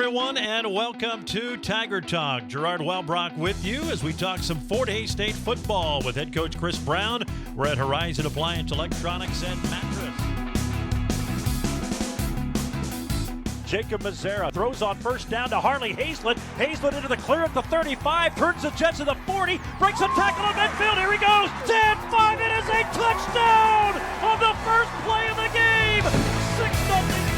everyone, and welcome to Tiger Talk. Gerard Wellbrock with you as we talk some Fort Hays State football with head coach Chris Brown. We're at Horizon Appliance Electronics and Mattress. Jacob Mazzara throws on first down to Harley Hazelett. Hazelett into the clear at the 35, turns the Jets to the 40, breaks a tackle on midfield. Here he goes. 10-5. It is a touchdown on the first play of the game. 6-0.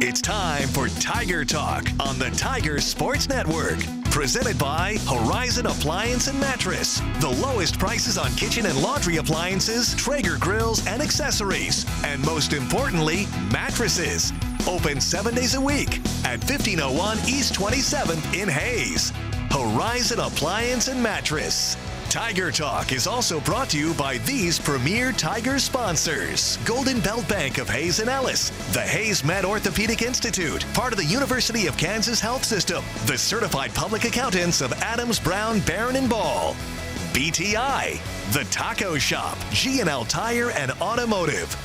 It's time for Tiger Talk on the Tiger Sports Network. Presented by Horizon Appliance and Mattress. The lowest prices on kitchen and laundry appliances, Traeger grills, and accessories. And most importantly, mattresses. Open 7 days a week at 1501 East 27th in Hays. Horizon Appliance and Mattress. Tiger Talk is also brought to you by these premier Tiger sponsors. Golden Belt Bank of Hays and Ellis, the Hays Med Orthopedic Institute, part of the University of Kansas Health System, the Certified Public Accountants of Adams, Brown, Barron, and Ball, BTI, The Taco Shop, G&L Tire and Automotive.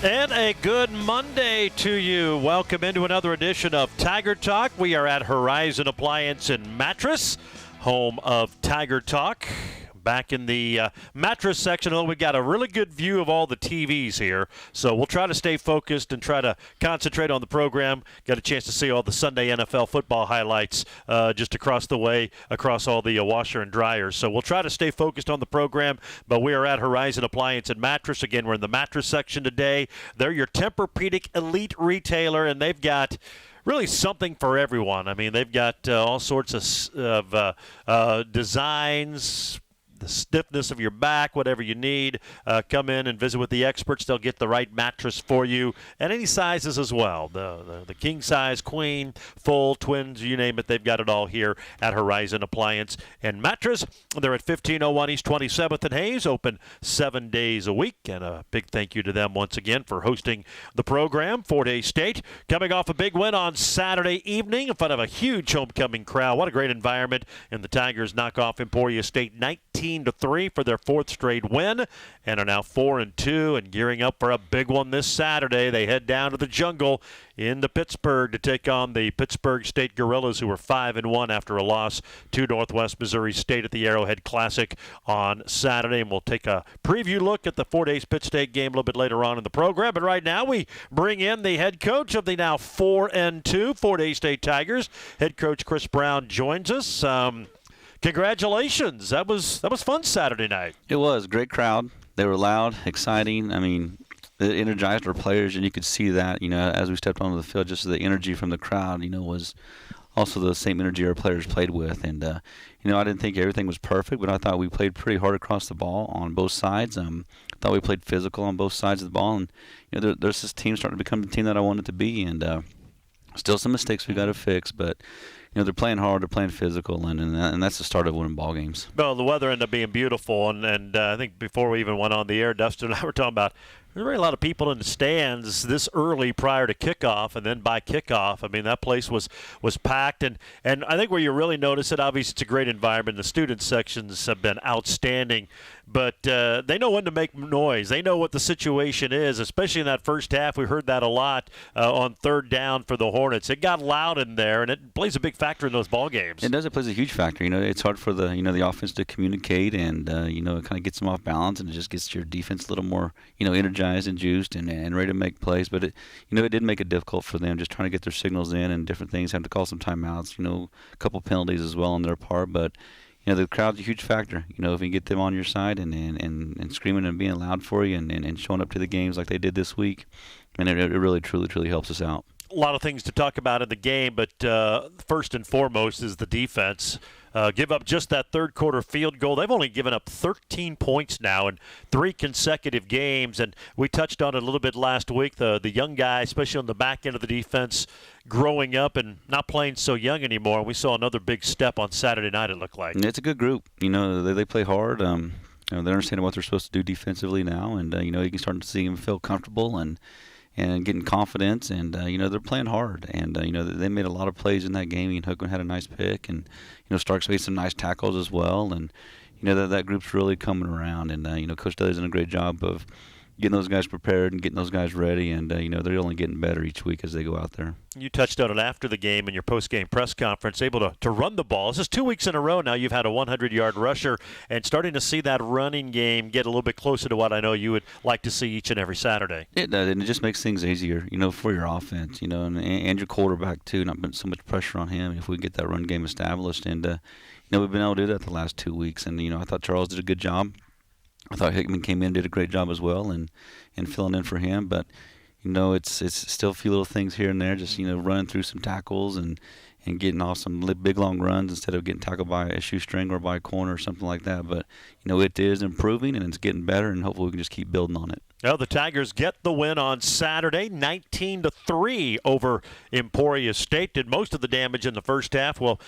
And a good Monday to you. Welcome into another edition of Tiger Talk. We are at Horizon Appliance and Mattress, home of Tiger Talk. Back in the mattress section, we've got a really good view of all the TVs here. So we'll try to stay focused and try to concentrate on the program. Got a chance to see all the Sunday NFL football highlights just across the way, across all the washer and dryers. So we'll try to stay focused on the program, but we are at Horizon Appliance and Mattress. Again, we're in the mattress section today. They're your Tempur-Pedic elite retailer, and they've got really something for everyone. I mean, they've got all sorts of designs, the stiffness of your back, whatever you need. Come in and visit with the experts. They'll get the right mattress for you, and any sizes as well. The king size, queen, full, twins, you name it. They've got it all here at Horizon Appliance and Mattress. They're at 1501 East 27th in Hays, open 7 days a week. And a big thank you to them once again for hosting the program. Fort Hays State coming off a big win on Saturday evening in front of a huge homecoming crowd. What a great environment. And the Tigers knock off Emporia State 19-3 for their fourth straight win, and are now 4-2 and gearing up for a big one this Saturday. They head down to the jungle into Pittsburgh to take on the Pittsburgh State Gorillas, who were 5-1 after a loss to Northwest Missouri State at the Arrowhead Classic on Saturday. And we'll take a preview look at the Fort Hays Pitt State game a little bit later on in the program. But right now we bring in the head coach of the now 4-2 Fort Hays State Tigers. Head coach Chris Brown joins us. Congratulations. That was fun Saturday night. It was. Great crowd. They were loud, exciting. I mean, it energized our players, and you could see that, as we stepped onto the field, just the energy from the crowd, was also the same energy our players played with. And, I didn't think everything was perfect, but I thought we played pretty hard across the ball on both sides. I thought we played physical on both sides of the ball. And, there's this team starting to become the team that I wanted to be. And still some mistakes we got to fix, but they're playing hard, they're playing physical, and that's the start of winning ball games. Well, the weather ended up being beautiful, and I think before we even went on the air, Dustin and I were talking about there were a lot of people in the stands this early prior to kickoff, and then by kickoff, I mean, that place was packed. And I think where you really notice it, obviously it's a great environment. The student sections have been outstanding, but they know when to make noise. They know what the situation is, especially in that first half. We heard that a lot on third down for the Hornets. It got loud in there, and it plays a big factor in those ball games. It does. It plays a huge factor. It's hard for the offense to communicate, and it kind of gets them off balance, and it just gets your defense a little more energized and juiced and ready to make plays. But it did make it difficult for them, just trying to get their signals in and different things. Having to call some timeouts. A couple penalties as well on their part, but. The crowd's a huge factor. If you can get them on your side and screaming and being loud for you and showing up to the games like they did this week, and it really, truly, truly helps us out. A lot of things to talk about in the game, but first and foremost is the defense. Give up just that third quarter field goal. They've only given up 13 points now in 3 consecutive games, and we touched on it a little bit last week. The young guy, especially on the back end of the defense, growing up and not playing so young anymore. We saw another big step on Saturday night, it looked like. It's a good group. They play hard. They understand what they're supposed to do defensively now, and you can start to see them feel comfortable and getting confidence, and they're playing hard, and they made a lot of plays in that game. Hookman had a nice pick, and Starks made some nice tackles as well, and that group's really coming around, and Coach Dudley's done a great job of getting those guys prepared and getting those guys ready, and they're only getting better each week as they go out there. You touched on it after the game in your post-game press conference, able to run the ball. This is 2 weeks in a row now you've had a 100-yard rusher, and starting to see that running game get a little bit closer to what I know you would like to see each and every Saturday. It does, and it just makes things easier, for your offense, and your quarterback too, not putting so much pressure on him if we get that run game established. And, we've been able to do that the last 2 weeks, and, I thought Charles did a good job. I thought Hickman came in and did a great job as well and filling in for him. But, it's still a few little things here and there, just, running through some tackles and getting off some big, long runs instead of getting tackled by a shoestring or by a corner or something like that. But, it is improving and it's getting better, and hopefully we can just keep building on it. Well, the Tigers get the win on Saturday, 19-3 over Emporia State. Did most of the damage in the first half. We'll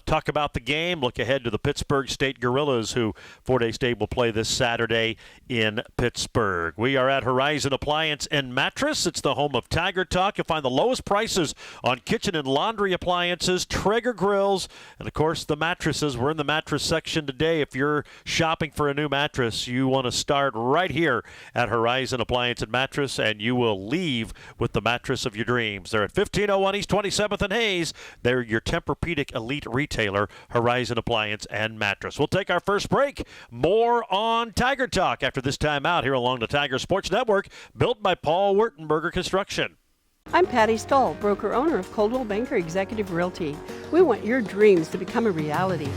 talk about the game, look ahead to the Pittsburgh State Gorillas, who Fort Hays State will play this Saturday in Pittsburgh. We are at Horizon Appliance and Mattress. It's the home of Tiger Talk. You'll find the lowest prices on kitchen and laundry appliances, Traeger grills, and, of course, the mattresses. We're in the mattress section today. If you're shopping for a new mattress, you want to start right here at Horizon Appliance and Mattress, and you will leave with the mattress of your dreams. They're at 1501 East 27th and Hayes. They're your Tempur-Pedic elite retailer, Horizon Appliance and Mattress. We'll take our first break. More on Tiger Talk after this time out here along the Tiger Sports Network, built by Paul Wurtenberger Construction. I'm Patty Stoll, broker-owner of Coldwell Banker Executive Realty. We want your dreams to become a reality.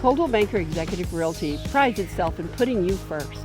Coldwell Banker Executive Realty prides itself in putting you first.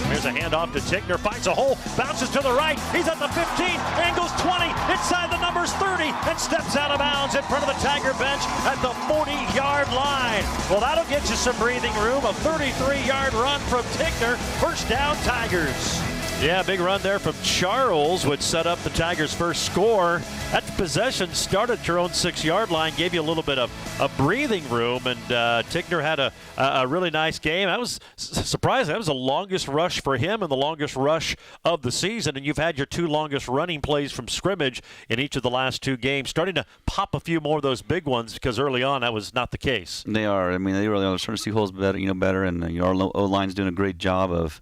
Here's a handoff to Tigner, finds a hole, bounces to the right, he's at the 15, angles 20, inside the numbers 30, and steps out of bounds in front of the Tiger bench at the 40-yard line. Well, that'll get you some breathing room. A 33-yard run from Tigner. First down, Tigers. Yeah, big run there from Charles would set up the Tigers' first score. That possession started at your own 6-yard line, gave you a little bit of a breathing room, and Tigner had a really nice game. That was surprising. That was the longest rush for him and the longest rush of the season, and you've had your 2 longest running plays from scrimmage in each of the last 2 games. Starting to pop a few more of those big ones because early on that was not the case. They are. I mean, they really are starting to see holes better, and our O-line's doing a great job of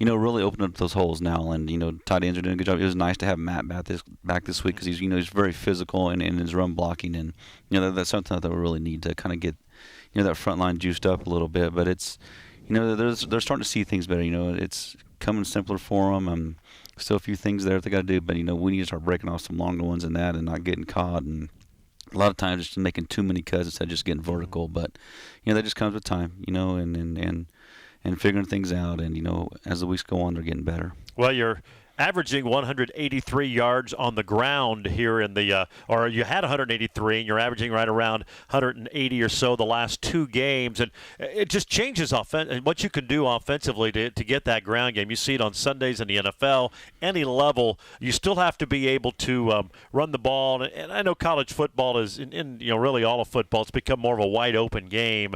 really opening up those holes now, and tight ends are doing a good job. It was nice to have Matt back this week because he's very physical in his run blocking, and that's something that we really need to kind of get that front line juiced up a little bit. But it's they're starting to see things better. It's coming simpler for them. Still a few things there they got to do, but we need to start breaking off some longer ones in that and not getting caught. And a lot of times just making too many cuts instead of just getting vertical. But that just comes with time. And figuring things out, and as the weeks go on, they're getting better. Well, you're averaging 183 yards on the ground here in the or you had 183, and you're averaging right around 180 or so the last 2 games, and it just changes and what you can do offensively to get that ground game. You see it on Sundays in the NFL, any level. You still have to be able to run the ball, and I know college football is in really all of football. It's become more of a wide open game.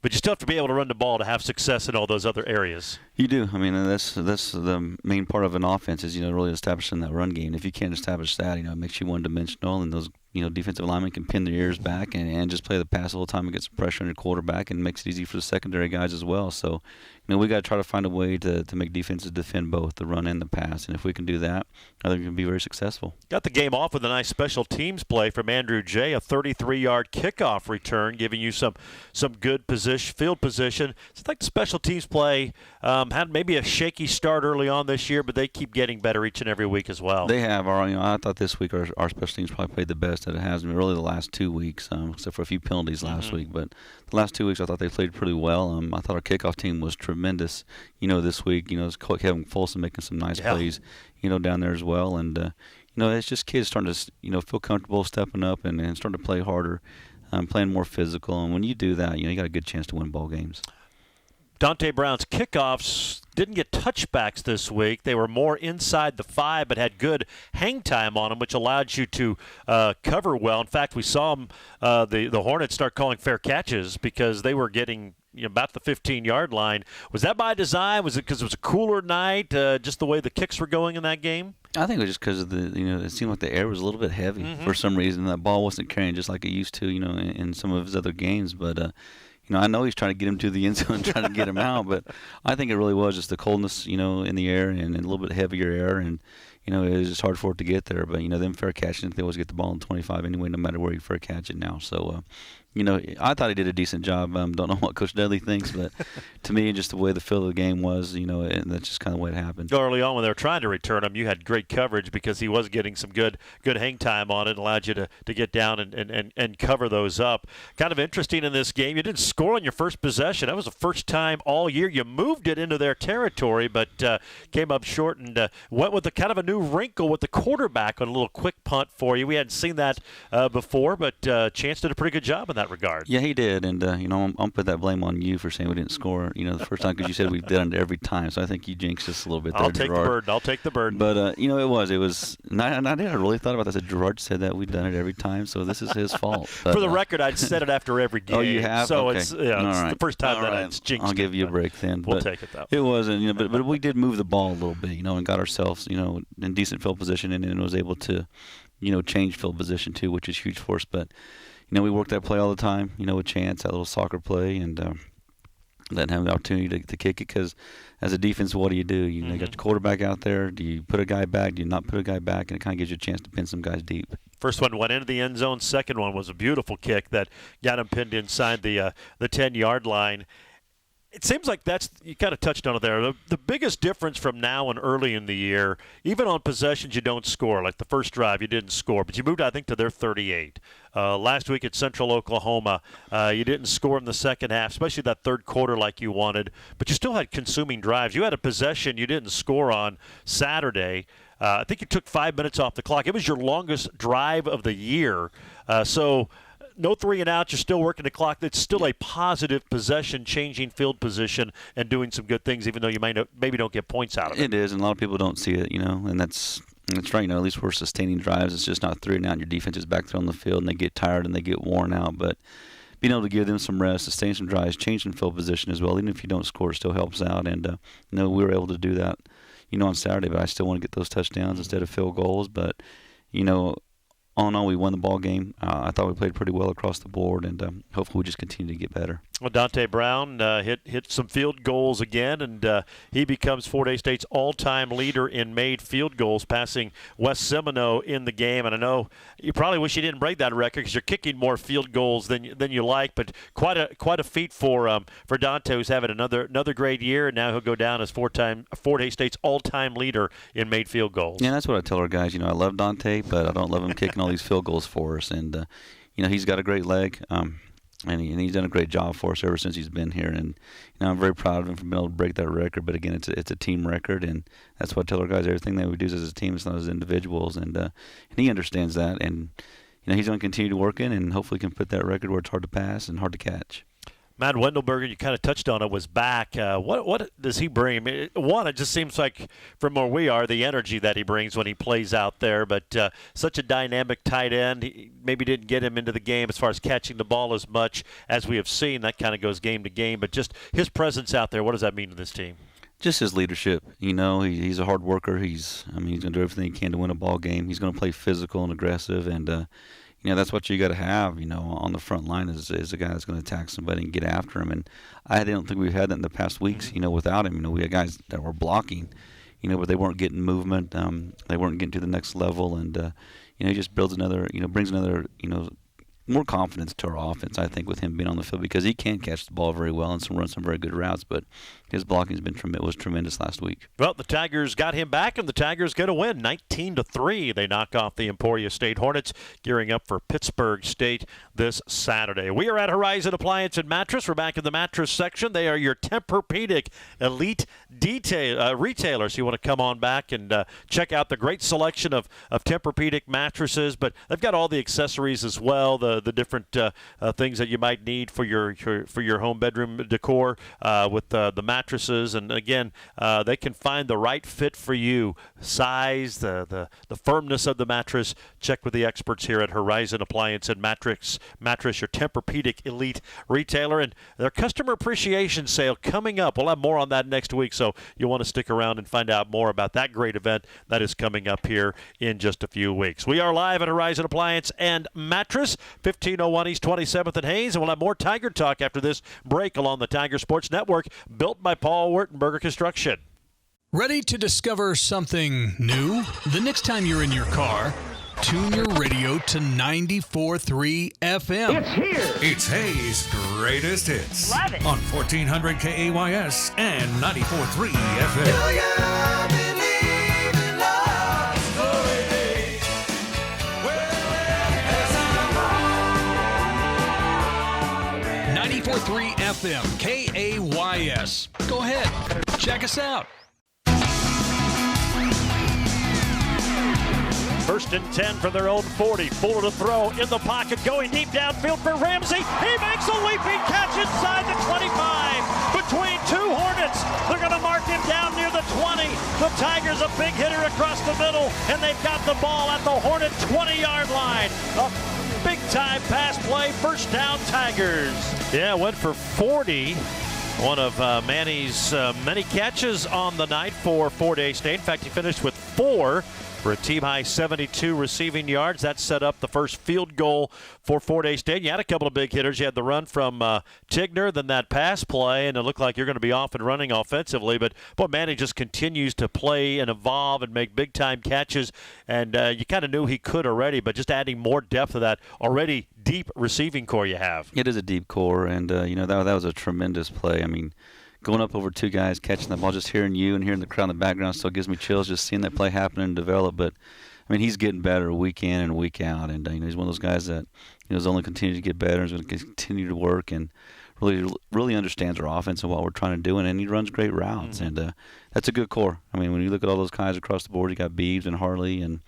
But you still have to be able to run the ball to have success in all those other areas. You do. I mean, that's the main part of an offense is, really establishing that run game. If you can't establish that, it makes you one-dimensional, and those, defensive linemen can pin their ears back and just play the pass the whole time and get some pressure on your quarterback, and makes it easy for the secondary guys as well. So, we got to try to find a way to make defenses defend both the run and the pass. And if we can do that, I think we can be very successful. Got the game off with a nice special teams play from Andrew J., a 33-yard kickoff return, giving you some good field position. It's like the special teams play had maybe a shaky start early on this year, but they keep getting better each and every week as well. They have. I thought this week our special teams probably played the best that it has been really the last 2 weeks, except for a few penalties last week. But the last 2 weeks I thought they played pretty well. I thought our kickoff team was tremendous, this week. Kevin Folsom making some nice plays, down there as well. And, it's just kids starting to, feel comfortable stepping up and starting to play harder, playing more physical. And when you do that, you got a good chance to win ball games. Dante Brown's kickoffs didn't get touchbacks this week. They were more inside the 5, but had good hang time on them, which allowed you to cover well. In fact, we saw them, the Hornets start calling fair catches because they were getting about the 15-yard line. Was that by design? Was it because it was a cooler night, just the way the kicks were going in that game? I think it was just because of it seemed like the air was a little bit heavy for some reason. That ball wasn't carrying just like it used to, in some of his other games. But, I know he's trying to get him to the end zone and trying to get him out. But I think it really was just the coldness, in the air and a little bit heavier air. And, it was just hard for it to get there. But, them fair catching, they always get the ball in 25 anyway, no matter where you fair catch it now. So, I thought he did a decent job. Don't know what Coach Dudley thinks, but to me, just the way the feel of the game was, and that's just kind of the way it happened. Early on when they were trying to return him, you had great coverage because he was getting some good hang time on it, allowed you to get down and cover those up. Kind of interesting in this game, you didn't score on your first possession. That was the first time all year you moved it into their territory, but came up short and went with a kind of a new wrinkle with the quarterback on a little quick punt for you. We hadn't seen that before, but Chance did a pretty good job in that regard. Yeah, he did, and I'm put that blame on you for saying we didn't score. The first time because you said we've done it every time, so I think you jinxed us a little bit there. I'll take the burden. But it was. And I really thought about that. I said Gerard said that we've done it every time, so this is his fault. But, for the record, I'd said it after every game. Oh, you have? So okay. it's the first time that it's jinxed. I'll give you a break then. We'll take it that way. It wasn't, but we did move the ball a little bit, and got ourselves, in decent field position, and was able to, change field position too, which is huge for us. But we work that play all the time, with Chance, that little soccer play, and letting him the opportunity to kick it. Because as a defense, what do? You got your quarterback out there. Do you put a guy back? Do you not put a guy back? And it kind of gives you a chance to pin some guys deep. First one went into the end zone. Second one was a beautiful kick that got him pinned inside the 10-yard line. It seems like you kind of touched on it there. The biggest difference from now and early in the year, even on possessions you don't score, like the first drive you didn't score, but you moved, I think, to their 38. Last week at Central Oklahoma, you didn't score in the second half, especially that third quarter like you wanted, but you still had consuming drives. You had a possession you didn't score on Saturday. I think you took 5 minutes off the clock. It was your longest drive of the year. So no 3 and outs. You're still working the clock. It's still a positive possession, changing field position and doing some good things, even though you maybe don't get points out of it. It is, and a lot of people don't see it, and that's right. At least we're sustaining drives. It's just not 3 and out. And your defense is back there on the field, and they get tired and they get worn out. But being able to give them some rest, sustain some drives, change some field position as well, even if you don't score, it still helps out. And we were able to do that, on Saturday. But I still want to get those touchdowns instead of field goals. But all in all, we won the ball game. I thought we played pretty well across the board, and hopefully we just continue to get better. Well, Dante Brown hit some field goals again, and he becomes Fort Hays State's all-time leader in made field goals, passing Wes Semino in the game. And I know you probably wish you didn't break that record because you're kicking more field goals than you like, but quite a feat for Dante, who's having another great year, and now he'll go down as Fort Hays State's all-time leader in made field goals. Yeah, that's what I tell our guys. I love Dante, but I don't love him kicking all these field goals for us. And he's got a great leg. And he's done a great job for us ever since he's been here. And I'm very proud of him for being able to break that record. But again, it's a team record, and that's what I tell our guys. Everything that we do is as a team, it's not as individuals. And he understands that. And he's going to continue to work in, and hopefully can put that record where it's hard to pass and hard to catch. Matt Wendelberger, you kind of touched on it, was back. What does he bring? I mean, one, it just seems like from where we are, the energy that he brings when he plays out there, but such a dynamic tight end. He maybe didn't get him into the game as far as catching the ball as much as we have seen. That kind of goes game to game, but just his presence out there, what does that mean to this team? Just his leadership. He's a hard worker. He's going to do everything he can to win a ball game. He's going to play physical and aggressive, and that's what you got to have, on the front line is a guy that's going to attack somebody and get after him. And I don't think we've had that in the past weeks, without him. We had guys that were blocking, but they weren't getting movement. They weren't getting to the next level. And, he just brings another, more confidence to our offense, I think, with him being on the field because he can catch the ball very well and run some very good routes. But His blocking was tremendous last week. Well, the Tigers got him back, and the Tigers get a win, 19-3. They knock off the Emporia State Hornets, gearing up for Pittsburgh State this Saturday. We are at Horizon Appliance and Mattress. We're back in the mattress section. They are your Tempur-Pedic elite retailer, so you want to come on back and check out the great selection of Tempur-Pedic mattresses. But they've got all the accessories as well, the different things that you might need for your home bedroom decor with the mattresses. And again, they can find the right fit for you, size, the firmness of the mattress. Check with the experts here at Horizon Appliance and Mattress, your Tempur-Pedic elite retailer. And their customer appreciation sale coming up. We'll have more on that next week, so you'll want to stick around and find out more about that great event that is coming up here in just a few weeks. We are live at Horizon Appliance and Mattress, 1501 East 27th and Hayes, and we'll have more Tiger Talk after this break along the Tiger Sports Network, built by Paul Wertenberger Construction. Ready to discover something new? The next time you're in your car, tune your radio to 94.3 FM. It's here. It's Hayes' greatest hits. Love it. On 1400 KAYS and 94.3 FM. 94.3 FM, KAYS. Go ahead, check us out. First and 10 from their own 40. Fuller to throw in the pocket, going deep downfield for Ramsey. He makes a leaping catch inside the 25. Between two Hornets, they're going to mark him down near the 20. The Tigers a big hitter across the middle, and they've got the ball at the Hornet 20-yard line. A big-time pass play, first down Tigers. Yeah, went for 40. One of Manny's many catches on the night for Fort Hays State. In fact, he finished with 4 for a team-high 72 receiving yards. That set up the first field goal for Fort Hays State. You had a couple of big hitters. You had the run from Tigner, then that pass play, and it looked like you're going to be off and running offensively. But boy, Manny just continues to play and evolve and make big-time catches, and you kind of knew he could already, but just adding more depth to that already deep receiving core you have. It is a deep core, and that was a tremendous play. I mean, going up over 2 guys, catching the ball, just hearing you and hearing the crowd in the background still gives me chills just seeing that play happen and develop. But, I mean, he's getting better week in and week out, and he's one of those guys that is only continuing to get better and is going to continue to work and really understands our offense and what we're trying to do, and he runs great routes. Mm-hmm. And that's a good core. I mean, when you look at all those guys across the board, you got Beebs and Harley, and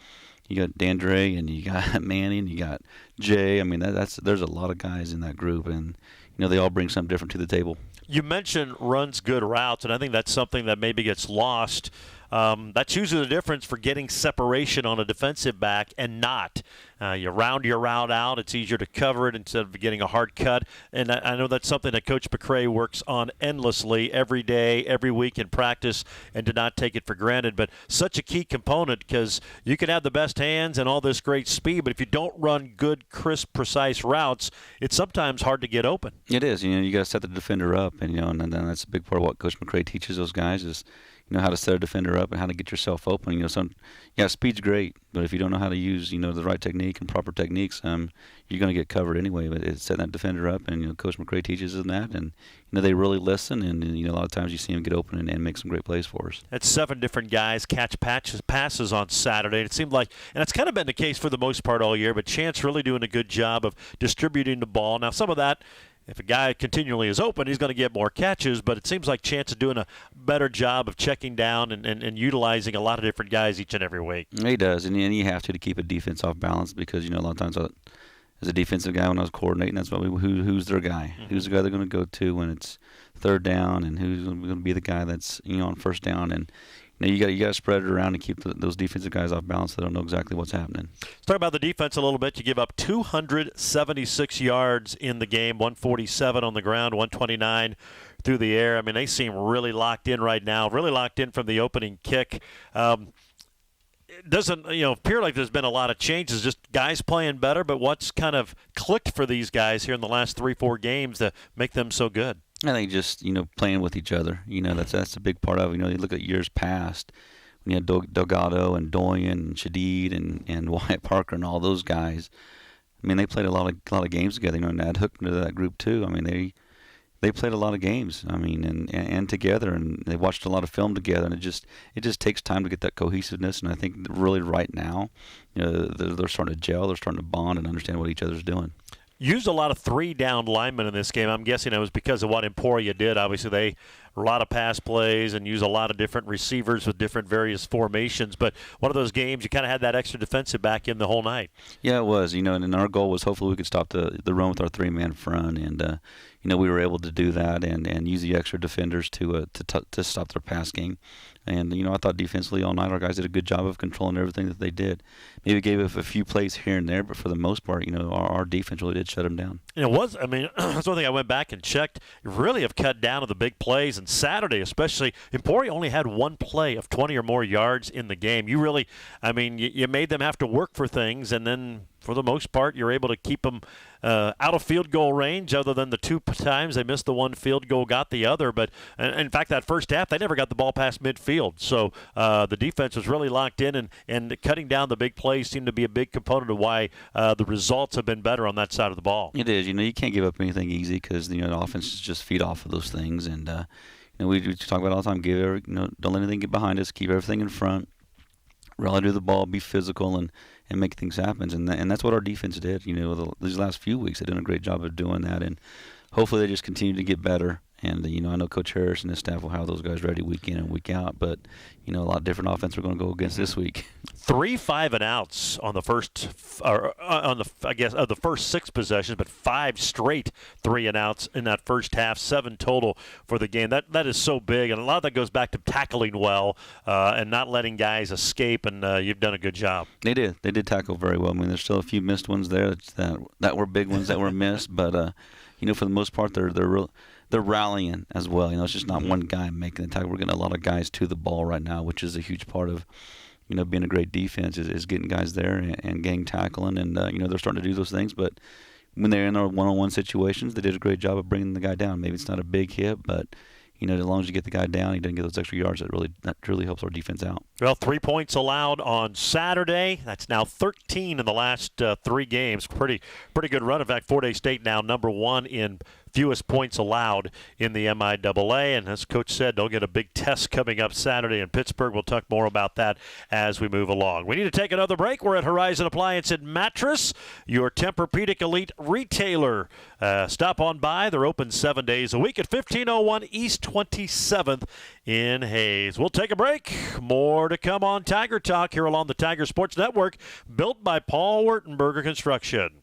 you got Dandre, and you got Manny, and you got Jay. I mean, there's a lot of guys in that group, and they all bring something different to the table. You mentioned runs good routes, and I think that's something that maybe gets lost. That's usually the difference for getting separation on a defensive back and not. You round your route out. It's easier to cover it instead of getting a hard cut. And I know that's something that Coach McCray works on endlessly every day, every week in practice, and to not take it for granted. But such a key component, because you can have the best hands and all this great speed, but if you don't run good, crisp, precise routes, it's sometimes hard to get open. It is. You got to set the defender up, and then that's a big part of what Coach McCray teaches those guys is how to set a defender up and how to get yourself open. Speed's great, but if you don't know how to use, the right technique and proper techniques, you're going to get covered anyway. But it's setting that defender up, and Coach McCray teaches them that, and they really listen, and a lot of times you see them get open and make some great plays for us. That's 7 different guys catch passes on Saturday. It seemed like, and it's kind of been the case for the most part all year, but Chance really doing a good job of distributing the ball. Now, some of that, if a guy continually is open, he's going to get more catches, but it seems like Chance is doing a better job of checking down and utilizing a lot of different guys each and every week. He does, and you have to keep a defense off balance because, a lot of times as a defensive guy when I was coordinating, that's what who's their guy. Mm-hmm. Who's the guy they're going to go to when it's third down, and who's going to be the guy that's, on first down. And you got to spread it around and keep those defensive guys off balance so they don't know exactly what's happening. Let's talk about the defense a little bit. You give up 276 yards in the game, 147 on the ground, 129 through the air. I mean, they seem really locked in right now, really locked in from the opening kick. It doesn't appear like there's been a lot of changes, just guys playing better, but what's kind of clicked for these guys here in the last 3-4 games to make them so good? I think just, playing with each other. That's a big part of it. You look at years past when you had Delgado and Doyen and Shadid and Wyatt Parker and all those guys. I mean, they played a lot of games together, and I'd hooked into that group too. I mean, they played a lot of games. I mean, and together, and they watched a lot of film together, and it just takes time to get that cohesiveness. And I think really right now, they're starting to gel, they're starting to bond and understand what each other's doing. Used a lot of 3-down linemen in this game. I'm guessing it was because of what Emporia did. Obviously, they a lot of pass plays and use a lot of different receivers with different various formations. But one of those games, you kind of had that extra defensive back in the whole night. Yeah, it was. And our goal was hopefully we could stop the run with our 3-man front, and we were able to do that and use the extra defenders to stop their pass game. And, I thought defensively all night our guys did a good job of controlling everything that they did. Maybe gave up a few plays here and there, but for the most part, our defense really did shut them down. And it was, that's one thing I went back and checked. You really have cut down on the big plays. And Saturday especially, Emporia only had one play of 20 or more yards in the game. You really, you made them have to work for things, and then for the most part, you're able to keep them out of field goal range, other than the 2 times they missed the one field goal, got the other. But in fact, that first half, they never got the ball past midfield. So the defense was really locked in, and cutting down the big plays seemed to be a big component of why the results have been better on that side of the ball. It is. You can't give up anything easy because the offenses just feed off of those things. And we talk about it all the time. Don't let anything get behind us. Keep everything in front. Rally to the ball. Be physical and make things happen. And that's what our defense did. These last few weeks, they've done a great job of doing that. And hopefully they just continue to get better. And, I know Coach Harris and his staff will have those guys ready week in and week out. But, a lot different offense we're going to go against this week. 3 5-and-outs on the first, of the first 6 possessions, but 5 straight 3-and-outs in that first half, 7 total for the game. That is so big, and a lot of that goes back to tackling well and not letting guys escape, and you've done a good job. They did. They did tackle very well. There's still a few missed ones there that were big ones that were missed, but for the most part, they're rallying as well. It's just not one guy making the tackle. We're getting a lot of guys to the ball right now, which is a huge part of, being a great defense is getting guys there and getting tackling. And, they're starting to do those things. But when they're in their one-on-one situations, they did a great job of bringing the guy down. Maybe it's not a big hit, but, as long as you get the guy down, he doesn't get those extra yards, that really helps our defense out. Well, 3 points allowed on Saturday. That's now 13 in the last 3 games. Pretty good run. In fact, Fort Hays State now number 1 in fewest points allowed in the MIAA. And as Coach said, they'll get a big test coming up Saturday in Pittsburgh. We'll talk more about that as we move along. We need to take another break. We're at Horizon Appliance and Mattress, your Tempur-Pedic Elite retailer. Stop on by. They're open 7 days a week at 1501 East 27th in Hays. We'll take a break. More to come on Tiger Talk here along the Tiger Sports Network, built by Paul Wertenberger Construction.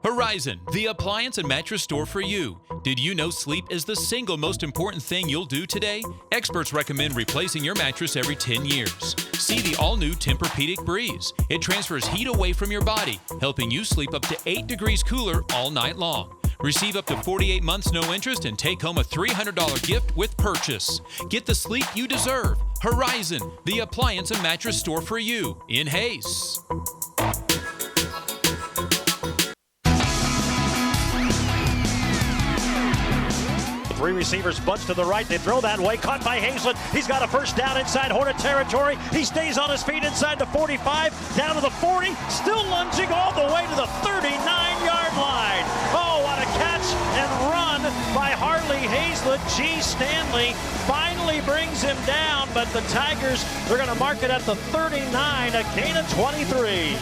Horizon, the appliance and mattress store for you. Did you know sleep is the single most important thing you'll do today? Experts recommend replacing your mattress every 10 years. See the all-new Tempur-Pedic Breeze. It transfers heat away from your body, helping you sleep up to 8 degrees cooler all night long. Receive up to 48 months no interest and take home a $300 gift with purchase. Get the sleep you deserve. Horizon, the appliance and mattress store for you in Hays. 3 receivers bunch to the right. They throw that way. Caught by Hazlett. He's got a first down inside Hornet territory. He stays on his feet inside the 45, down to the 40, still lunging all the way to the 39-yard line. Oh, what a catch and run by Harley Hazlett. G. Stanley finally brings him down, but the Tigers, they're going to mark it at the 39, a gain of 23.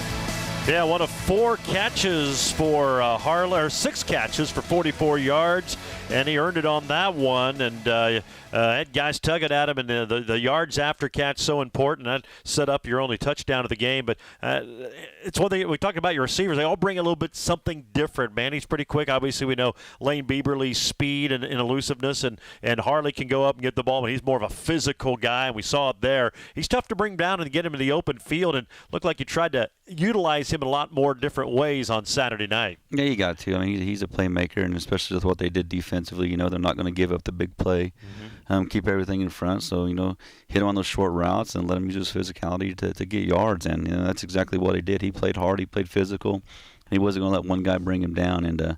Yeah, one of 4 catches for Harley, or 6 catches for 44 yards, and he earned it on that one. And had guys tugging at him, and the yards after catch so important. That set up your only touchdown of the game. But it's one thing we talked about your receivers. They all bring a little bit something different. Manny's pretty quick. Obviously, we know Lane Bieberly's speed and elusiveness, and Harley can go up and get the ball, but he's more of a physical guy, and we saw it there. He's tough to bring down and get him in the open field, and looked like you tried to utilize him in a lot more different ways on Saturday night. Yeah, you got to. He's a playmaker, and especially with what they did defensively, they're not going to give up the big play. Keep everything in front. So, hit him on those short routes and let him use his physicality to get yards. And, that's exactly what he did. He played hard. He played physical. And he wasn't going to let one guy bring him down. And,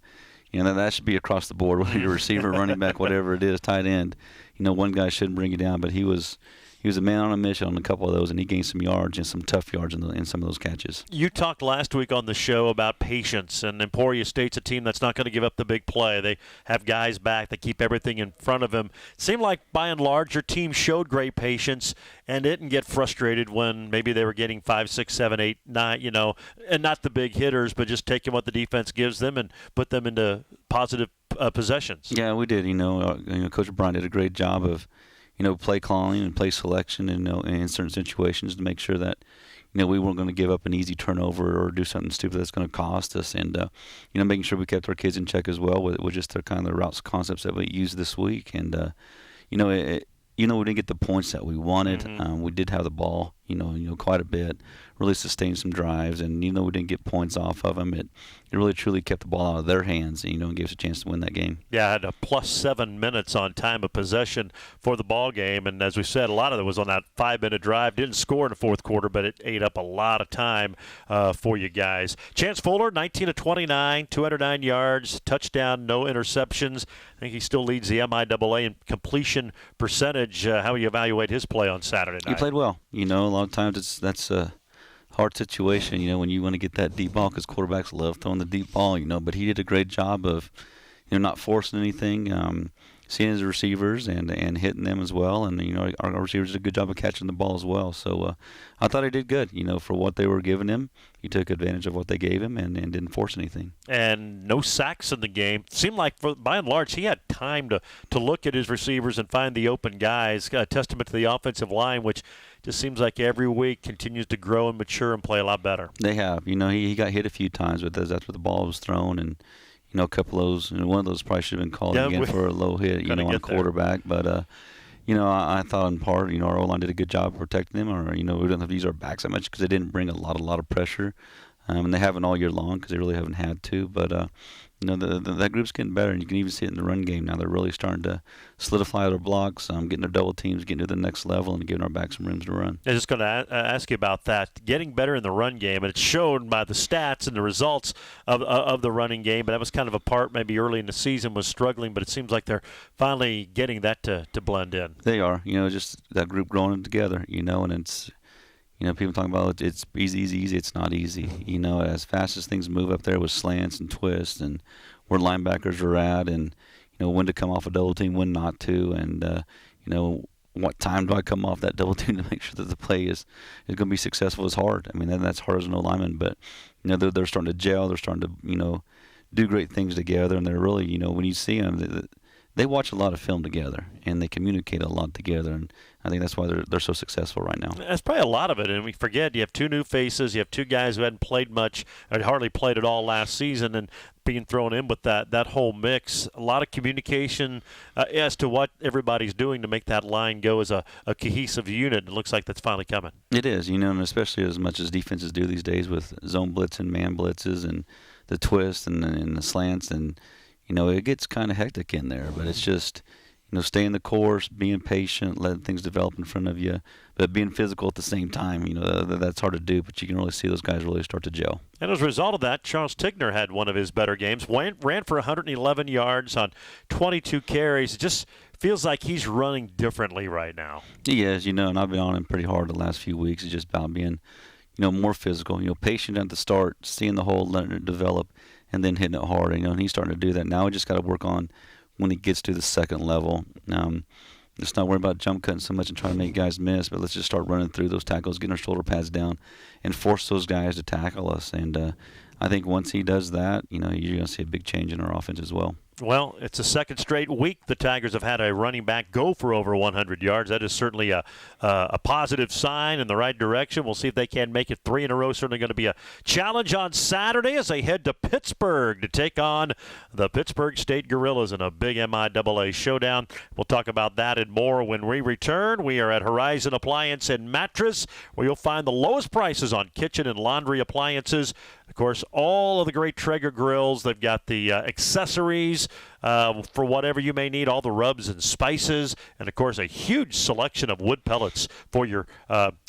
that should be across the board, whether you're a receiver, running back, whatever it is, tight end. One guy shouldn't bring you down. But he was he was a man on a mission on a couple of those, and he gained some yards and some tough yards in some of those catches. You talked last week on the show about patience, and Emporia State's a team that's not going to give up the big play. They have guys back. They keep everything in front of them. It seemed like, by and large, your team showed great patience and didn't get frustrated when maybe they were getting 5, 6, 7, 8, 9, and not the big hitters, but just taking what the defense gives them and put them into positive possessions. Yeah, we did. Coach Bryan did a great job of, play calling and play selection, and in certain situations to make sure that, we weren't going to give up an easy turnover or do something stupid that's going to cost us, and making sure we kept our kids in check as well with just the kind of the routes concepts that we used this week, and we didn't get the points that we wanted. Mm-hmm. We did have the ball, quite a bit, really sustained some drives, and we didn't get points off of them. It really truly kept the ball out of their hands, and gave us a chance to win that game. Yeah, I had a plus 7 minutes on time of possession for the ball game, and as we said, a lot of it was on that 5-minute drive. Didn't score in the fourth quarter, but it ate up a lot of time for you guys. Chance Fuller, 19 of 29, 209 yards, touchdown, no interceptions. I think he still leads the MIAA in completion percentage. How do you evaluate his play on Saturday night? He played well. A lot of times that's a hard situation, when you want to get that deep ball, because quarterbacks love throwing the deep ball, but he did a great job of, not forcing anything, seeing his receivers and hitting them as well. And, our receivers did a good job of catching the ball as well. So I thought he did good, for what they were giving him. He took advantage of what they gave him and didn't force anything. And no sacks in the game. Seemed like, by and large, he had time to look at his receivers and find the open guys. A testament to the offensive line, which just seems like every week continues to grow and mature and play a lot better. They have. He got hit a few times, but that's where the ball was thrown, and a couple of those. One of those probably should have been called again for a low hit, on a quarterback. But I thought in part, our O-line did a good job of protecting them, or we didn't have to use our backs that much because they didn't bring a lot of pressure, and they haven't all year long because they really haven't had to. But that group's getting better, and you can even see it in the run game now. They're really starting to solidify their blocks, getting their double teams, getting to the next level, and giving our backs some rooms to run. I was just going to ask you about that, getting better in the run game, and it's shown by the stats and the results of the running game. But that was kind of a part maybe early in the season was struggling, but it seems like they're finally getting that to blend in. They are, just that group growing together, and it's. People talking about it's easy. It's not easy. As fast as things move up there with slants and twists and where linebackers are at, and when to come off a double team, when not to, and what time do I come off that double team to make sure that the play is going to be successful is hard. I mean, that's hard as an O-lineman, but they're starting to gel. They're starting to do great things together, and they're really when you see them. They watch a lot of film together, and they communicate a lot together, and I think that's why they're so successful right now. That's probably a lot of it, and we forget you have two new faces, you have two guys who hadn't played much, or hardly played at all last season, and being thrown in with that whole mix. A lot of communication as to what everybody's doing to make that line go as a cohesive unit. It looks like that's finally coming. It is, and especially as much as defenses do these days with zone blitz and man blitzes and the twists and the slants and it gets kind of hectic in there, but it's just, staying the course, being patient, letting things develop in front of you, but being physical at the same time. That's hard to do, but you can really see those guys really start to gel. And as a result of that, Charles Tigner had one of his better games. Ran for 111 yards on 22 carries. It just feels like he's running differently right now. He is, and I've been on him pretty hard the last few weeks. It's just about being, more physical, patient at the start, seeing the hole, letting it develop, and then hitting it hard, and he's starting to do that. Now we just got to work on when he gets to the second level. Let's not worry about jump cutting so much and trying to make guys miss, but let's just start running through those tackles, getting our shoulder pads down, and force those guys to tackle us. And I think once he does that, you're going to see a big change in our offense as well. Well, it's the second straight week the Tigers have had a running back go for over 100 yards. That is certainly a positive sign in the right direction. We'll see if they can make it 3 in a row. Certainly going to be a challenge on Saturday as they head to Pittsburgh to take on the Pittsburgh State Gorillas in a big MIAA showdown. We'll talk about that and more when we return. We are at Horizon Appliance and Mattress, where you'll find the lowest prices on kitchen and laundry appliances. Of course, all of the great Traeger grills. They've got the accessories for whatever you may need, all the rubs and spices, and, of course, a huge selection of wood pellets for your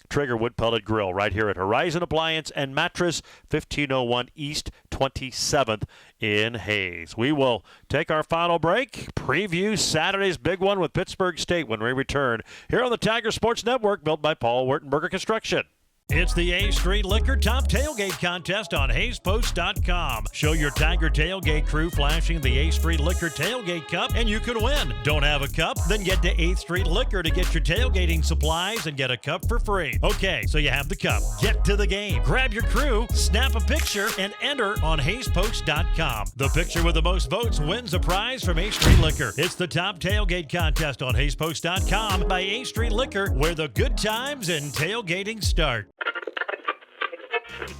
Traeger wood pellet grill right here at Horizon Appliance and Mattress, 1501 East 27th in Hayes. We will take our final break, preview Saturday's big one with Pittsburg State when we return here on the Tiger Sports Network, built by Paul Wertenberger Construction. It's the A Street Liquor Top Tailgate Contest on HaysPost.com. Show your Tiger Tailgate crew flashing the A Street Liquor Tailgate Cup, and you can win. Don't have a cup? Then get to 8th Street Liquor to get your tailgating supplies and get a cup for free. Okay, so you have the cup. Get to the game. Grab your crew, snap a picture, and enter on HaysPost.com. The picture with the most votes wins a prize from A Street Liquor. It's the Top Tailgate Contest on HaysPost.com by A Street Liquor, where the good times and tailgating start.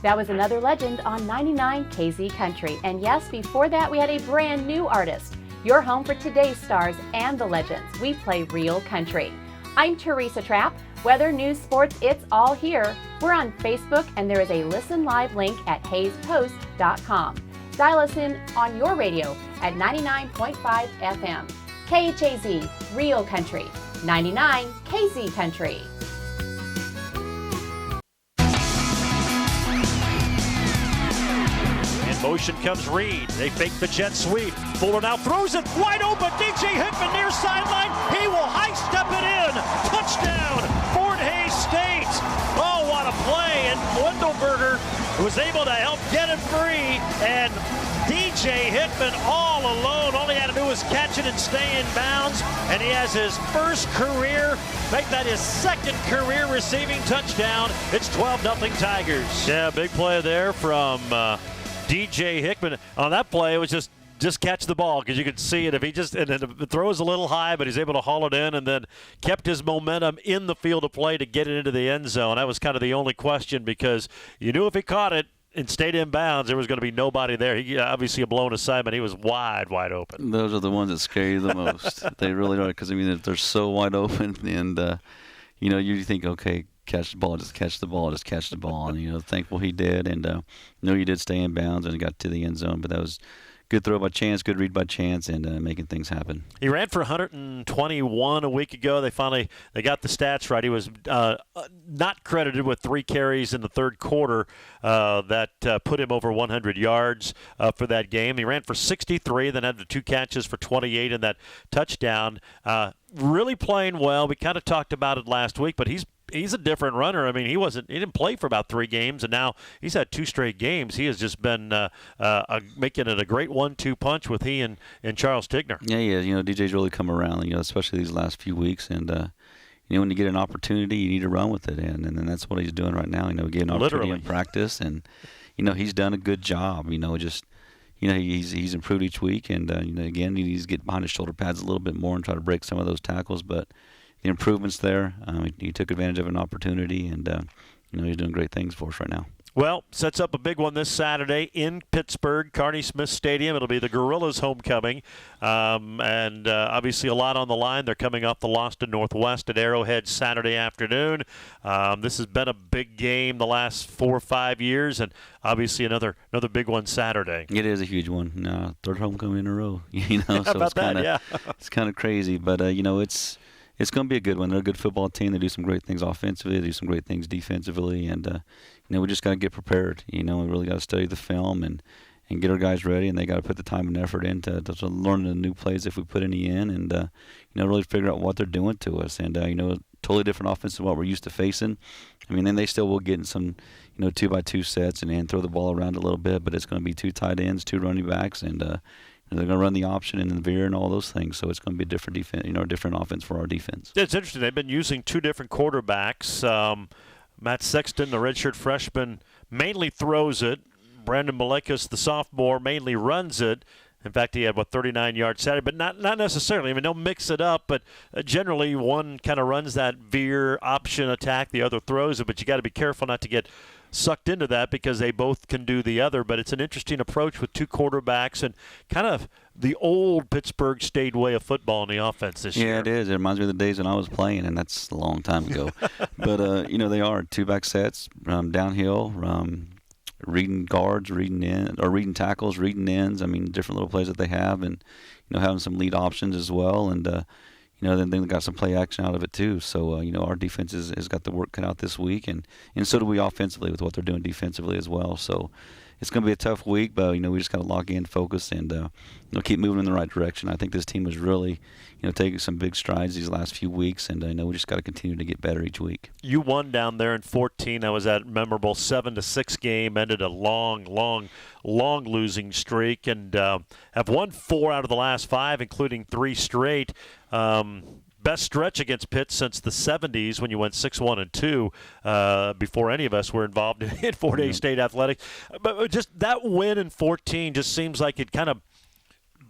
That was another legend on 99 KZ Country. And yes, before that, we had a brand new artist. Your home for today's stars and the legends. We play real country. I'm Teresa Trapp. Weather, news, sports, it's all here. We're on Facebook, and there is a listen live link at HaysPost.com. Dial us in on your radio at 99.5 FM. KHAZ, real country. 99 KZ Country. Motion comes Reed. They fake the jet sweep. Fuller now throws it wide open. DJ Hickman near sideline. He will high step it in. Touchdown, Fort Hays State. Oh, what a play. And Wendelberger was able to help get it free. And DJ Hickman all alone. All he had to do was catch it and stay in bounds. And he has his first career, make that his second career receiving touchdown. It's 12-0 Tigers. Yeah, big play there from DJ Hickman. On that play, it was just catch the ball, because you could see it. If he just, and it throws a little high, but he's able to haul it in, and then kept his momentum in the field of play to get it into the end zone. That was kind of the only question, because you knew if he caught it and stayed in bounds, there was going to be nobody there. He obviously a blown assignment. He was wide open. Those are the ones that scare you the most. They really are, because I mean, they're so wide open, and you think, okay, catch the ball, just catch the ball, and thankful he did, and he did stay in bounds and got to the end zone. But that was good throw by chance, good read by chance, and making things happen. He ran for 121 a week ago. They got the stats right. He was not credited with 3 carries in the third quarter that put him over 100 yards for that game. He ran for 63, then had the 2 catches for 28 in that touchdown. Really playing well. We kind of talked about it last week, but he's a different runner. I mean, he didn't play for about 3 games, and now he's had 2 straight games. He has just been making it a great 1-2 punch with he and Charles Tigner. Yeah, he is. DJ's really come around, especially these last few weeks. And, when you get an opportunity, you need to run with it. And that's what he's doing right now. Getting an opportunity in practice. And, he's done a good job. He's improved each week. And, again, he needs to get behind his shoulder pads a little bit more and try to break some of those tackles. But the improvements there, he took advantage of an opportunity, and he's doing great things for us right now. Well, sets up a big one this Saturday in Pittsburgh, Carney Smith Stadium. It'll be the Gorillas' homecoming, and obviously a lot on the line. They're coming off the loss to Northwest at Arrowhead Saturday afternoon. This has been a big game the last 4 or 5 years, and obviously another big one Saturday. It is a huge one. Third homecoming in a row. So it's kind of crazy, but it's going to be a good one. They're a good football team. They do some great things offensively. They do some great things defensively. And, we just got to get prepared. We really got to study the film and get our guys ready. And they got to put the time and effort into to learn the new plays if we put any in. And, really figure out what they're doing to us. And, totally different offense than what we're used to facing. Then they still will get in some, 2-by-2 sets and throw the ball around a little bit. But it's going to be 2 tight ends, 2 running backs, and they're going to run the option and the veer and all those things. So it's going to be a different defense, a different offense for our defense. It's interesting. They've been using 2 different quarterbacks. Matt Sexton, the redshirt freshman, mainly throws it. Brandon Malekis, the sophomore, mainly runs it. In fact, he had, 39 yards Saturday, but not necessarily. They'll mix it up, but generally one kind of runs that veer option attack, the other throws it, but you got to be careful not to get sucked into that because they both can do the other. But it's an interesting approach with 2 quarterbacks and kind of the old Pittsburg State way of football in the offense this year. Yeah, it is. It reminds me of the days when I was playing, and that's a long time ago. But, they are 2-back sets, downhill, reading guards, reading tackles, reading ends. Different little plays that they have, and having some lead options as well. And then they got some play action out of it too. So our defense has got the work cut out this week, and so do we offensively with what they're doing defensively as well. So it's going to be a tough week, but we just got to lock in, focus, and keep moving in the right direction. I think this team is really taking some big strides these last few weeks, and I know we just got to continue to get better each week. You won down there in 14. That was that memorable 7-6 game. Ended a long losing streak, and have won 4 out of the last 5, including 3 straight. Best stretch against Pitt since the 70s when you went 6-1-2 before any of us were involved in Fort Hays State athletics. But just that win in 14 just seems like it kind of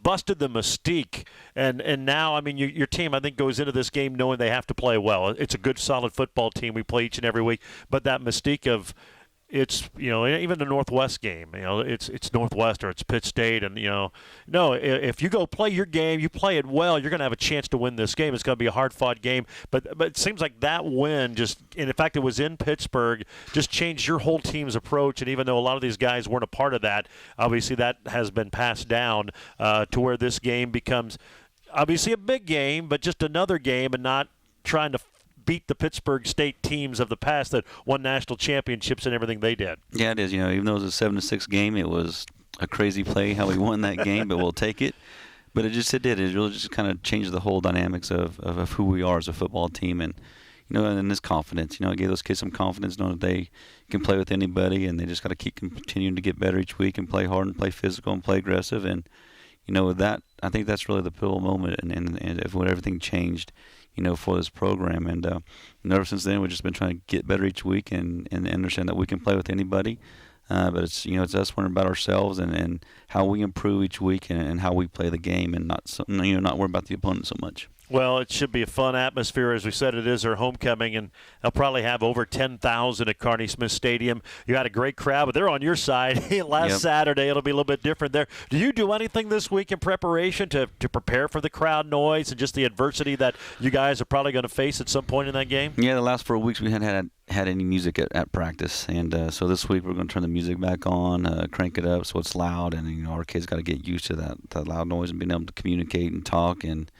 busted the mystique. And now, I mean, your team, I think, goes into this game knowing they have to play well. It's a good, solid football team. We play each and every week. But that mystique of it's, even the Northwest game, it's Northwest or it's Pitt State. And, no, if you go play your game, you play it well, you're going to have a chance to win this game. It's going to be a hard-fought game. But it seems like that win just, and in fact, it was in Pittsburgh, just changed your whole team's approach. And even though a lot of these guys weren't a part of that, obviously that has been passed down to where this game becomes obviously a big game, but just another game and not trying to beat the Pittsburgh State teams of the past that won national championships and everything they did. Yeah, it is. Even though it was a 7-6 game, it was a crazy play how we won that game, but we'll take it. But it did. It really just kind of changed the whole dynamics of who we are as a football team, and and this confidence. It gave those kids some confidence, knowing that they can play with anybody, and they just got to keep continuing to get better each week and play hard and play physical and play aggressive. And with that, I think that's really the pivotal moment, and when everything changed. For this program. And ever since then, we've just been trying to get better each week and understand that we can play with anybody. But it's us worrying about ourselves and how we improve each week and how we play the game, and not worry about the opponent so much. Well, it should be a fun atmosphere. As we said, it is their homecoming, and they'll probably have over 10,000 at Carney Smith Stadium. You got a great crowd, but they're on your side. Saturday, it'll be a little bit different there. Do you do anything this week in preparation to prepare for the crowd noise and just the adversity that you guys are probably going to face at some point in that game? Yeah, the last 4 weeks we hadn't had any music at practice, and so this week we're going to turn the music back on, crank it up so it's loud, and our kids got to get used to that loud noise and being able to communicate and talk and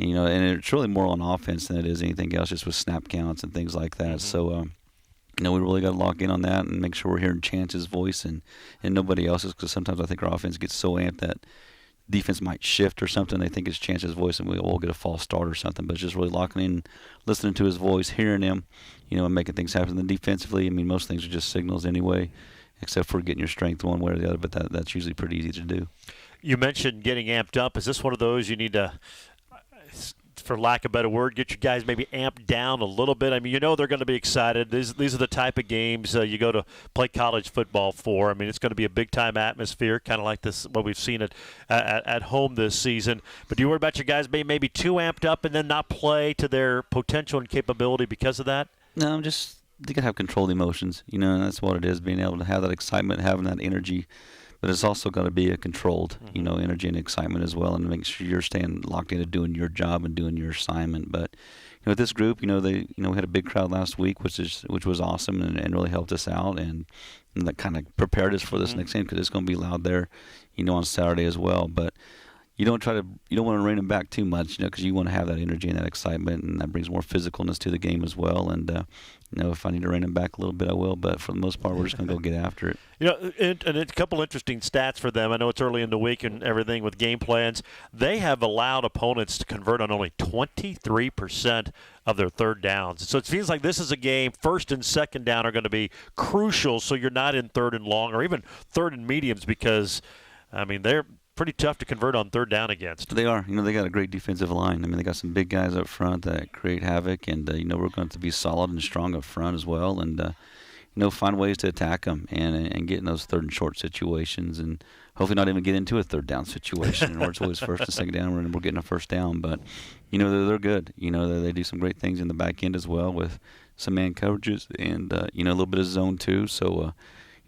it's really more on offense than it is anything else, just with snap counts and things like that. Mm-hmm. So, we really got to lock in on that and make sure we're hearing Chance's voice and nobody else's, because sometimes I think our offense gets so amped that defense might shift or something. They think it's Chance's voice and we'll get a false start or something. But it's just really locking in, listening to his voice, hearing him, and making things happen. And defensively, I mean, most things are just signals anyway, except for getting your strength one way or the other. But that's usually pretty easy to do. You mentioned getting amped up. Is this one of those you need to, for lack of a better word, get your guys maybe amped down a little bit? I mean, they're going to be excited. These are the type of games you go to play college football for. I mean, it's going to be a big-time atmosphere, kind of like this what we've seen at home this season. But do you worry about your guys being maybe too amped up and then not play to their potential and capability because of that? No, you got to have controlled emotions, and that's what it is, being able to have that excitement, having that energy. But it's also got to be a controlled, energy and excitement as well, and make sure you're staying locked into doing your job and doing your assignment. But with this group, we had a big crowd last week, which was awesome and really helped us out, and that kind of prepared us for this next game, because it's going to be loud there, on Saturday as well. But you don't want to rein them back too much, because you want to have that energy and that excitement, and that brings more physicalness to the game as well. And if I need to rein them back a little bit, I will. But for the most part, we're just going to go get after it. And a couple interesting stats for them. I know it's early in the week and everything with game plans. They have allowed opponents to convert on only 23% of their third downs. So it feels like this is a game, first and second down are going to be crucial, so you're not in third and long or even third and mediums, because, I mean, they're pretty tough to convert on third down against. They are. They got a great defensive line. I mean, they got some big guys up front that create havoc, and we're going to be solid and strong up front as well, and find ways to attack them and get in those third and short situations, and hopefully not even get into a third down situation where it's always first and second down and we're getting a first down. But they're good. They do some great things in the back end as well with some man coverages and a little bit of zone too. So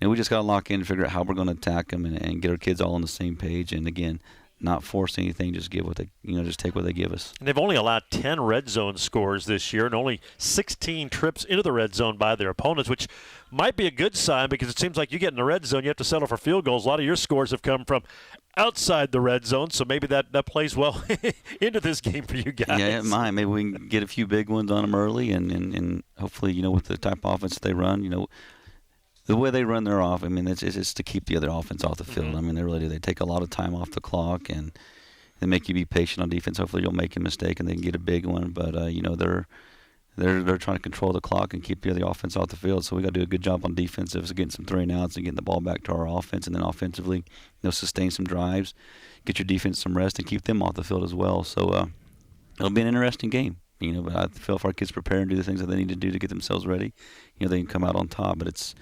we just got to lock in and figure out how we're going to attack them and get our kids all on the same page. And again, not force anything, just give what they, just take what they give us. And they've only allowed 10 red zone scores this year and only 16 trips into the red zone by their opponents, which might be a good sign, because it seems like you get in the red zone, you have to settle for field goals. A lot of your scores have come from outside the red zone, so maybe that plays well into this game for you guys. Yeah, it might. Maybe we can get a few big ones on them early, and hopefully, with the type of offense they run, The way they run their off, I mean, it's to keep the other offense off the field. I mean, they really do. They take a lot of time off the clock, and they make you be patient on defense. Hopefully you'll make a mistake and they can get a big one. But, they're trying to control the clock and keep the other offense off the field. So we got to do a good job on defense of getting some 3 and outs and getting the ball back to our offense. And then offensively, sustain some drives, get your defense some rest, and keep them off the field as well. So it'll be an interesting game. But I feel if our kids prepare and do the things that they need to do to get themselves ready, they can come out on top. But it's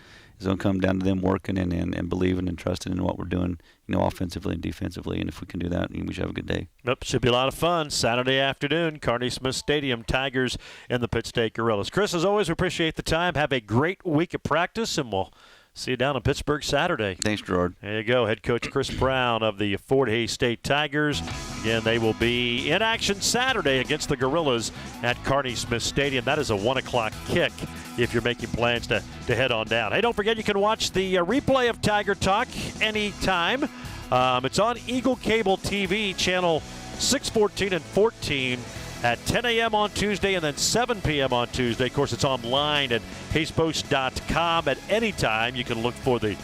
going to come down to them working and believing and trusting in what we're doing, offensively and defensively. And if we can do that, we should have a good day. Yep, should be a lot of fun. Saturday afternoon, Kearney Smith Stadium, Tigers and the Pitt State Gorillas. Chris, as always, we appreciate the time. Have a great week of practice, and we'll see you down in Pittsburgh Saturday. Thanks, Gerard. There you go. Head coach Chris Brown of the Fort Hays State Tigers. Again, they will be in action Saturday against the Gorillas at Kearney Smith Stadium. That is a 1 o'clock kick if you're making plans to head on down. Hey, don't forget you can watch the replay of Tiger Talk anytime. It's on Eagle Cable TV, channel 614 and 14. At 10 a.m. on Tuesday and then 7 p.m. on Tuesday. Of course, it's online at HaysPost.com at any time. You can look for the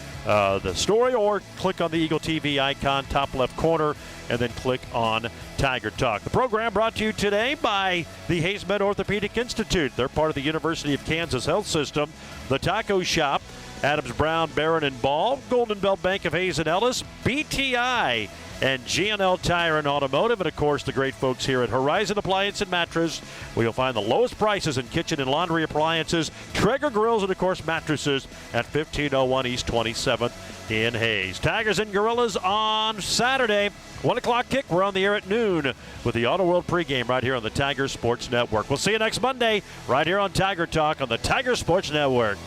story or click on the Eagle TV icon, top left corner, and then click on Tiger Talk. The program brought to you today by the Hayes Med Orthopedic Institute. They're part of the University of Kansas Health System. The Taco Shop, Adams, Brown, Barron, and Ball, Golden Belt Bank of Hayes and Ellis, BTI, and G&L Tire and Automotive, and of course the great folks here at Horizon Appliance and Mattress, where you'll find the lowest prices in kitchen and laundry appliances, Traeger grills, and of course mattresses at 1501 East 27th in Hayes. Tigers and Gorillas on Saturday, 1 o'clock kick. We're on the air at noon with the Auto World pregame right here on the Tiger Sports Network. We'll see you next Monday right here on Tiger Talk on the Tiger Sports Network.